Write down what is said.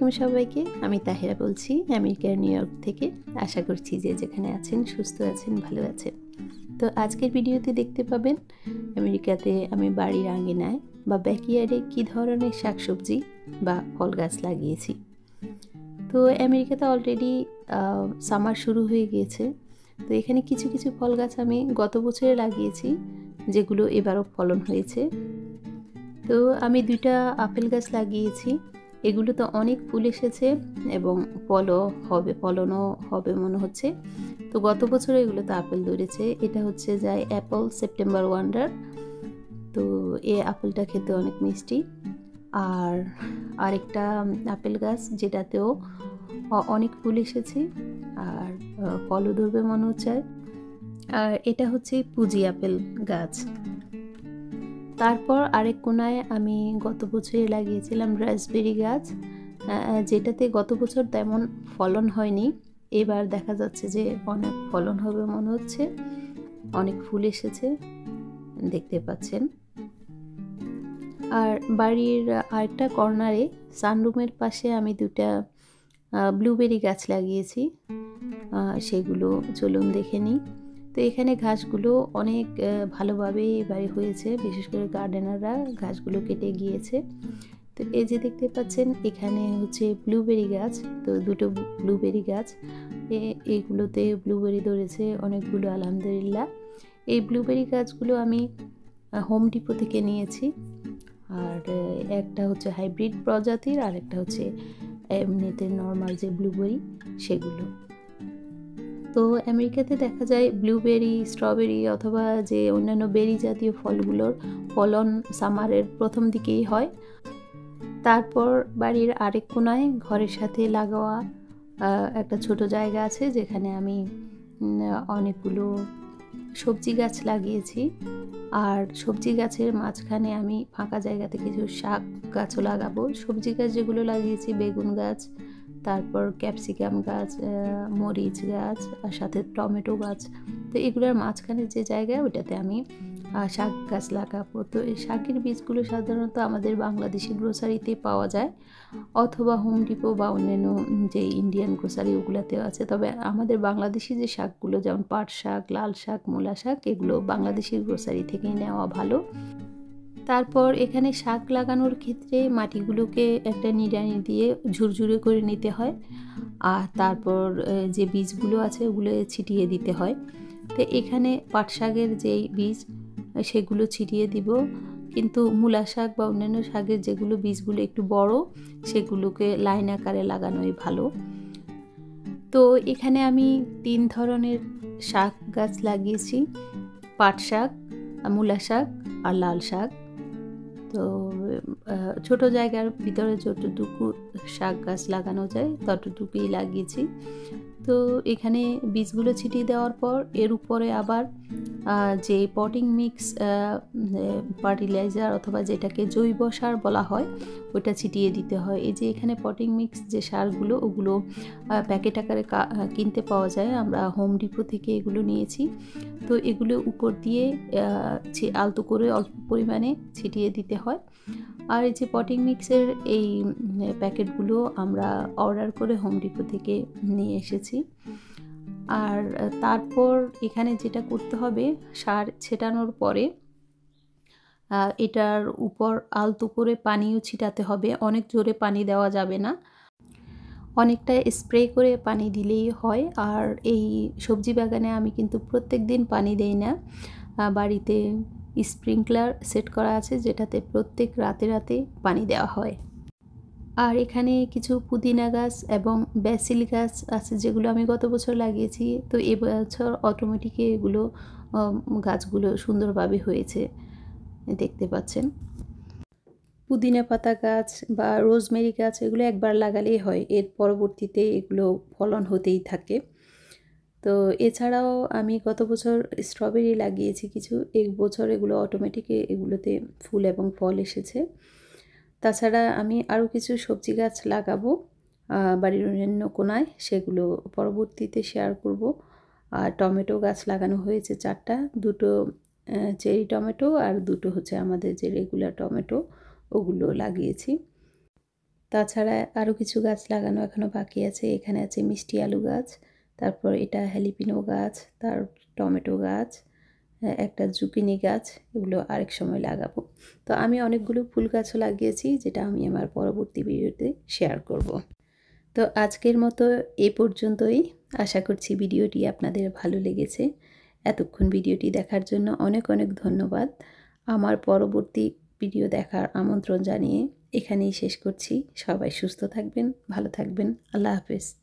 আলাইকুম সবাইকে। আমি তাহিরা বলছি আমেরিকার নিউ ইয়র্ক থেকে। আশা করছি যে যেখানে আছেন সুস্থ আছেন, ভালো আছেন। তো আজকের ভিডিওতে দেখতে পাবেন আমেরিকাতে আমি বাড়ির আঙিনায় বা ব্যাকইয়ার্ডে কী ধরনের শাকসবজি বা ফল গাছ লাগিয়েছি। তো আমেরিকাতে অলরেডি সামার শুরু হয়ে গিয়েছে। তো এখানে কিছু কিছু ফল গাছ আমি গত বছরে লাগিয়েছি, যেগুলো এবারও ফলন হয়েছে। তো আমি 2টা আপেল গাছ লাগিয়েছি। এগুলো তো অনেক ফুল এসেছে এবং ফলনও হবে মনে হচ্ছে। তো গত বছর এগুলোতে আপেল ধরেছে। এটা হচ্ছে যায় অ্যাপল সেপ্টেম্বর ওয়ান্ডার। তো এই আপেলটা খেতে অনেক মিষ্টি। আর আরেকটা আপেল গাছ যেটাতেও অনেক ফুল এসেছে আর ফলও ধরবে মনে হচ্ছে। আর এটা হচ্ছে পুঁজি আপেল গাছ। তারপর আরেক কোনায় আমি গত বছরে লাগিয়েছিলাম রাসবেরি গাছ, যেটাতে গত বছর তেমন ফলন হয়নি। এবার দেখা যাচ্ছে যে অনেক ফলন হবে মনে হচ্ছে, অনেক ফুল এসেছে দেখতে পাচ্ছেন। আর বাড়ির আরেকটা কর্নারে সানরুমের পাশে আমি 2টা ব্লুবেরি গাছ লাগিয়েছি, সেগুলো চলুন দেখে নিই। তো এখানে ঘাসগুলো অনেক ভালোভাবে এবারে হয়েছে, বিশেষ করে গার্ডেনাররা ঘাসগুলো কেটে গিয়েছে। তো এই যে দেখতে পাচ্ছেন এখানে হচ্ছে ব্লুবেরি গাছ। তো 2টো ব্লুবেরি গাছ, এইগুলোতে ব্লুবেরি ধরেছে অনেকগুলো আলহামদুলিল্লাহ। এই ব্লুবেরি গাছগুলো আমি হোম ডিপো থেকে নিয়েছি। আর একটা হচ্ছে হাইব্রিড প্রজাতির আর একটা হচ্ছে এমনিতে নর্মাল যে ব্লুবেরি সেগুলো। তো আমেরিকাতে দেখা যায় ব্লুবেরি, স্ট্রবেরি অথবা যে অন্যান্য বেরি জাতীয় ফলগুলোর ফলন সামারের প্রথম দিকেই হয়। তারপর বাড়ির আরেক কোনায় ঘরের সাথে লাগোয়া একটা ছোট জায়গা আছে, যেখানে আমি অনেকগুলো সবজি গাছ লাগিয়েছি। আর সবজি গাছের মাঝখানে আমি ফাঁকা জায়গাতে কিছু শাক গাছও লাগাবো। সবজি গাছ যেগুলো লাগিয়েছি বেগুন গাছ, তারপর ক্যাপসিকাম গাছ, মরিচ গাছ আর সাথে টমেটো গাছ। তো এগুলোর মাঝখানে যে জায়গা ওইটাতে আমি শাক গাছ লাগাবো। তো এই শাকের বীজগুলো সাধারণত আমাদের বাংলাদেশি গ্রোসারিতে পাওয়া যায়, অথবা হোম ডিপো বা অন্যান্য যে ইন্ডিয়ান গ্রোসারি ওগুলোতেও আছে। তবে আমাদের বাংলাদেশি যে শাকগুলো যেমন পাট শাক, লাল শাক, মূলা শাক, এগুলো বাংলাদেশি গ্রোসারি থেকেই নেওয়া ভালো। তারপর এখানে শাক লাগানোর ক্ষেত্রে মাটিগুলোকে একটা নিড়ানি দিয়ে ঝুরঝুরে করে নিতে হয়, আর তারপর যে বীজগুলো আছে ওগুলো ছিটিয়ে দিতে হয়। তো এখানে পাট শাকের যেই বীজ সেগুলো ছিটিয়ে দিব, কিন্তু মূলা শাক বা অন্যান্য শাকের যেগুলো বীজগুলো একটু বড় সেগুলোকে লাইন আকারে লাগানোই ভালো। তো এখানে আমি 3 ধরনের শাক গাছ লাগিয়েছি, পাট শাক, মূলা শাক আর লাল শাক। তো ছোট জায়গার ভিতরে যতটুকু শাক গাছ লাগানো যায় ততটুকুই লাগিয়েছি। তো এখানে বীজগুলো ছিটিয়ে দেওয়ার পর এর উপরে আবার যে পটিং মিক্স ফার্টিলাইজার অথবা যেটাকে জৈব সার বলা হয় ওটা ছিটিয়ে দিতে হয়। এই যে এখানে পটিং মিক্স যে সারগুলো ওগুলো প্যাকেট আকারে কিনতে পাওয়া যায়, আমরা হোম ডিপো থেকে এগুলো নিয়েছি। তো এগুলো উপর দিয়ে আলতো করে অল্প পরিমাণে ছিটিয়ে দিতে হয়। আর এই যে পটিং মিক্সের এই প্যাকেটগুলো আমরা অর্ডার করে হোম ডিপো থেকে নিয়ে এসেছি। আর তারপর এখানে যেটা করতে হবে, সার ছেটানোর পরে এটার উপর আলতো করে পানিও ছিটাতে হবে, অনেক জোরে পানি দেওয়া যাবে না, অনেকটা স্প্রে করে পানি দিলেই হয়। আর এই সবজি বাগানে আমি কিন্তু প্রত্যেক দিন পানি দেই না, বাড়িতে স্প্রিংকলার সেট করা আছে যেটাতে প্রত্যেক রাতে রাতে পানি দেওয়া হয়। আর এখানে কিছু পুদিনা গাছ এবং ব্যাসিল গাছ আছে যেগুলো আমি গত বছর লাগিয়েছি। তো এবছর অটোমেটিকই এগুলো গাছগুলো সুন্দরভাবে হয়েছে দেখতে পাচ্ছেন। পুদিনা পাতা গাছ বা রোজমেরি গাছ এগুলো একবার লাগালেই হয়, এর পরবর্তীতে এগুলো ফলন হতেই থাকে। তো এছাড়াও আমি গত বছর স্ট্রবেরি লাগিয়েছি কিছু, এই বছর এগুলো অটোমেটিকই এগুলোতে ফুল এবং ফল এসেছে। তাছাড়া আমি আরও কিছু সবজি গাছ লাগাবো বাড়ির অন্যান্য কোনায়, সেগুলো পরবর্তীতে শেয়ার করব। আর টমেটো গাছ লাগানো হয়েছে 4টা, 2টো চেরি টমেটো আর 2টো হচ্ছে আমাদের যে রেগুলার টমেটো, ওগুলো লাগিয়েছি। তাছাড়া আরও কিছু গাছ লাগানো এখনও বাকি আছে। এখানে আছে মিষ্টি আলু গাছ, তারপর এটা হ্যালিপিনো গাছ, তার টমেটো গাছ, একটা জুকিনি গাছ, এগুলো আরেক সময় লাগাবো। তো আমি অনেকগুলো ফুল গাছও লাগিয়েছি, যেটা আমি আমার পরবর্তী ভিডিওতে শেয়ার করব। তো আজকের মতো এ পর্যন্তই। আশা করছি ভিডিওটি আপনাদের ভালো লেগেছে। এতক্ষণ ভিডিওটি দেখার জন্য অনেক অনেক ধন্যবাদ। আমার পরবর্তী ভিডিও দেখার আমন্ত্রণ জানিয়ে এখানেই শেষ করছি। সবাই সুস্থ থাকবেন, ভালো থাকবেন। আল্লাহ হাফেজ।